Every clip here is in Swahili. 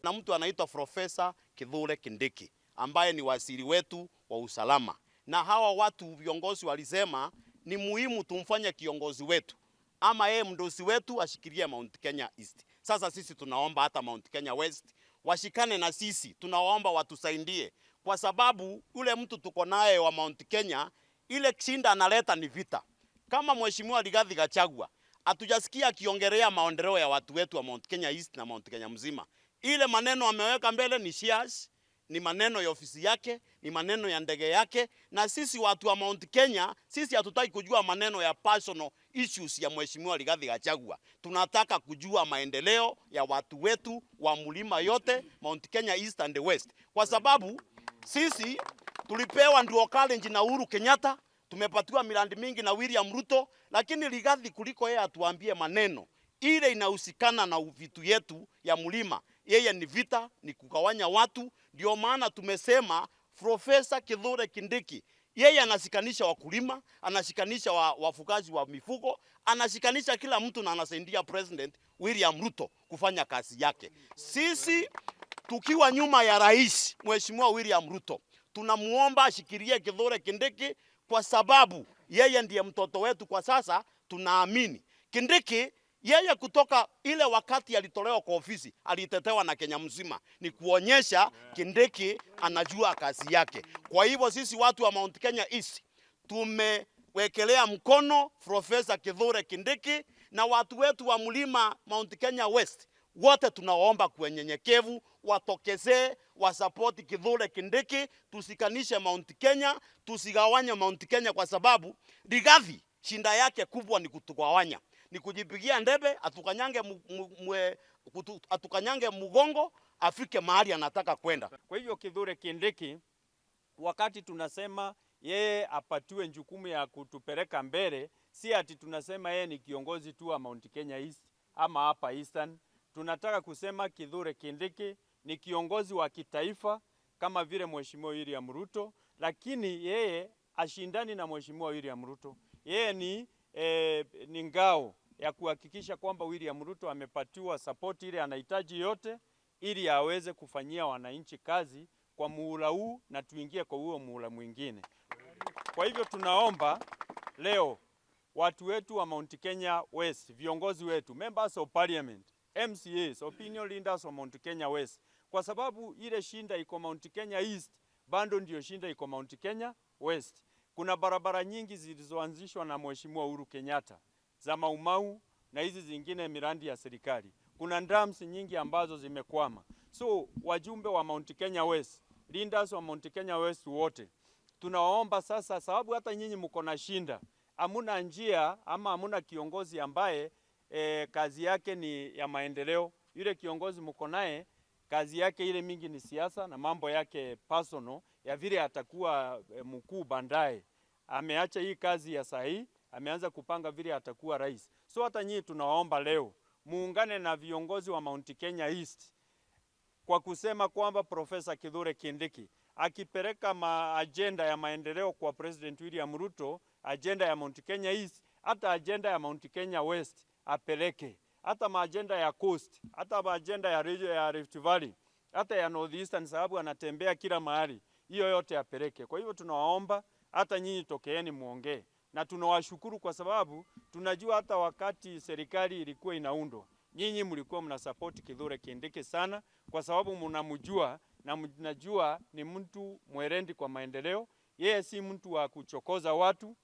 Na mtu anaitwa Profesa Kithure Kindiki ambaye ni waziri wetu wa usalama. Na hawa watu viongozi walisema ni muhimu tumfanye kiongozi wetu ama yeye mdosi wetu ashikilie Mount Kenya East. Sasa sisi tunaomba hata Mount Kenya West washikane na sisi, tunawaomba watusaidie kwa sababu ule mtu tuko naye wa Mount Kenya, ile shinda analeta ni vita. Kama Mheshimiwa Rigathi Gachagua hatujasikia akiongelea maendeleo ya watu wetu wa Mount Kenya East na Mount Kenya mzima. Ile maneno ameweka mbele ni shares, ni maneno ya ofisi yake, ni maneno ya ndege yake, na sisi watu wa Mount Kenya, sisi hatutaki kujua maneno ya personal issues ya Mheshimiwa Rigathi Gachagua. Tunataka kujua maendeleo ya watu wetu wa mlima yote, Mount Kenya East and the West. Kwa sababu sisi tulipewa ndio challenge na Uhuru Kenyatta, tumepatiwa miradi mingi na William Ruto, lakini Rigathi kuliko yeye atuambie maneno ile inahusikana na vitu yetu ya mlima. Yeye ni vita, ni kugawanya watu. Ndio maana tumesema Profesa Kithure Kindiki, yeye anashikanisha wakulima, anashikanisha wafugaji wa mifugo, anashikanisha kila mtu na anasaidia President William Ruto kufanya kazi yake. Sisi tukiwa nyuma ya rais Mheshimiwa William Ruto, tunamuomba ashikilie Kithure Kindiki kwa sababu yeye ndiye mtoto wetu kwa sasa. Tunaamini Kindiki, yeye kutoka ile wakati alitolewa kwa ofisi alitetewa na Kenya mzima, ni kuonyesha Kindiki anajua kazi yake. Kwa hivyo sisi watu wa Mount Kenya East tumewekelea mkono Profesa Kithure Kindiki, na watu wetu wa mlima Mount Kenya West wote tunaomba kwa nyenyekevu watokezee wasapoti Kithure Kindiki, tusikanishe Mount Kenya, tusigawanye Mount Kenya kwa sababu Rigathi shinda yake kubwa ni kutugawanya, ni kujipigia ndebe, atukanyange mgongo afike mahali anataka kwenda. Kwa hivyo Kithure Kindiki, wakati tunasema yeye apatiwe jukumu ya kutupeleka mbele, si ati tunasema yeye ni kiongozi tu wa Mount Kenya East ama hapa Eastern. Tunataka kusema Kithure Kindiki ni kiongozi wa kitaifa kama vile Mheshimiwa William Ruto, lakini yeye ashindani na Mheshimiwa William Ruto. Yeye ni ngao ya kuhakikisha kwamba William Ruto amepatiwa support ile anahitaji yote ili aweze kufanyia wananchi kazi kwa muhula huu na tuingie kwa huo muhula mwingine. Kwa hivyo tunaomba leo watu wetu wa Mount Kenya West, viongozi wetu, members of parliament, MCAs, opinion leaders wa Mount Kenya West, kwa sababu ile shinda iko Mount Kenya East, bado ndio shinda iko Mount Kenya West. Kuna barabara nyingi zilizoanzishwa na Mheshimiwa Uhuru Kenyatta za Maumau na hizi zingine miradi ya serikali. Kuna dams nyingi ambazo zimekwama. So wajumbe wa Mount Kenya West, leaders wa Mount Kenya West wote, tunawaomba sasa, sababu hata nyinyi mko na shinda, hamuna njia ama hamuna kiongozi ambaye kazi yake ni ya maendeleo. Yule kiongozi mko naye kazi yake ile mingi ni siasa na mambo yake personal ya vile atakuwa mkuu bandaye. Ameacha hii kazi ya sahi, ameanza kupanga vile atakuwa rais. So hata nyinyi tunawaomba leo muungane na viongozi wa Mount Kenya East kwa kusema kwamba Profesa Kithure Kindiki akipeleka agenda ya maendeleo kwa President William Ruto, agenda ya Mount Kenya East, hata agenda ya Mount Kenya West apeleke, hata maagenda ya Coast, hata maagenda ya Rift Valley, hata ya North Eastern, sababu anatembea kila mahali, hiyo yote apeleke. Kwa hivyo tunawaomba hata nyinyi tokeeni muongee, na tunawashukuru kwa sababu tunajua hata wakati serikali ilikuwa inaundwa, nyinyi mlikuwa mnasupport Kithure Kindiki sana, kwa sababu mnamjua na mnajua ni mtu mwerendi kwa maendeleo. Yeye si mtu wa kuchokoza watu,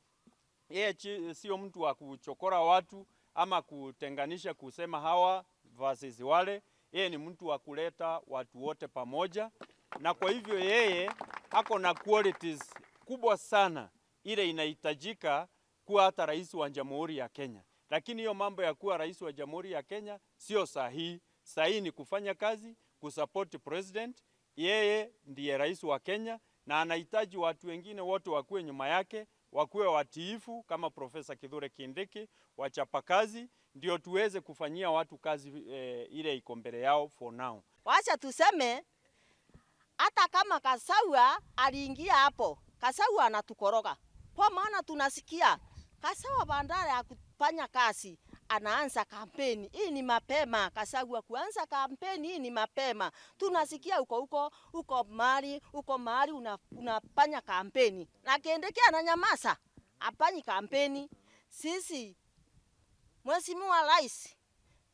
yeye sio mtu wa kuchokora watu ama kutenganisha kusema hawa versus wale. Yeye ni mtu wa kuleta watu wote pamoja, na kwa hivyo yeye hako na qualities kubwa sana ile inahitajika kuwa hata rais wa Jamhuri ya Kenya. Lakini hiyo mambo ya kuwa rais wa Jamhuri ya Kenya sio sahihi. Sahihi ni kufanya kazi, kusupport president. Yeye ndiye rais wa Kenya na anahitaji watu wengine wote wakuwe nyuma yake, wakuwe watiifu kama Profesa Kithure Kindiki, wachapakazi, ndio tuweze kufanyia watu kazi ile iko mbele yao for now. Wacha tuseme hata kama Kasawa aliingia hapo, Kasawa anatukoroga. Kwa maana tunasikia Kasawa bandara ya kufanya kazi anaanza kampeni. Hii ni mapema. Gachagua kuanza kampeni hii ni mapema. Tunasikia huko mahali unafanya kampeni. Na Kindiki ananyamaza. Hafanyi kampeni. Sisi Mheshimiwa Rais,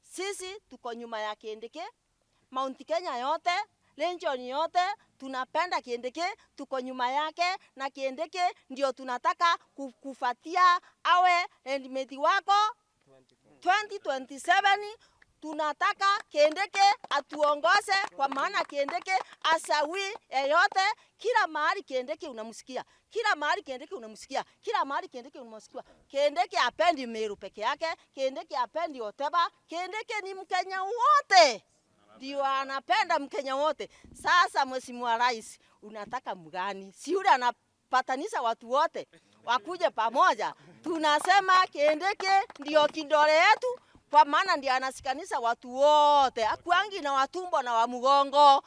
sisi tuko nyuma ya Kindiki. Mount Kenya yote, region yote tunapenda Kindiki, tuko nyuma yake, na Kindiki ndio tunataka kufuatia awe endimeti wako 2027. Tunataka Kindiki atuongoze, kwa maana Kindiki asawi yeyote. Kila mahali Kindiki unamsikia, kila mahali Kindiki unamsikia, kila mahali Kindiki unamsikia. Kindiki hapendi Meru peke yake, Kindiki hapendi Oteba. Kindiki ni Mkenya wote, ndio anapenda Mkenya wote. Sasa Mheshimiwa Rais, unataka mgani? Si yule anapatanisha watu wote wakuje pamoja. Tunasema Kindiki ndio kidole yetu, kwa maana ndio anasikanisha watu wote. Akuangi na watumbo na wa mgongo.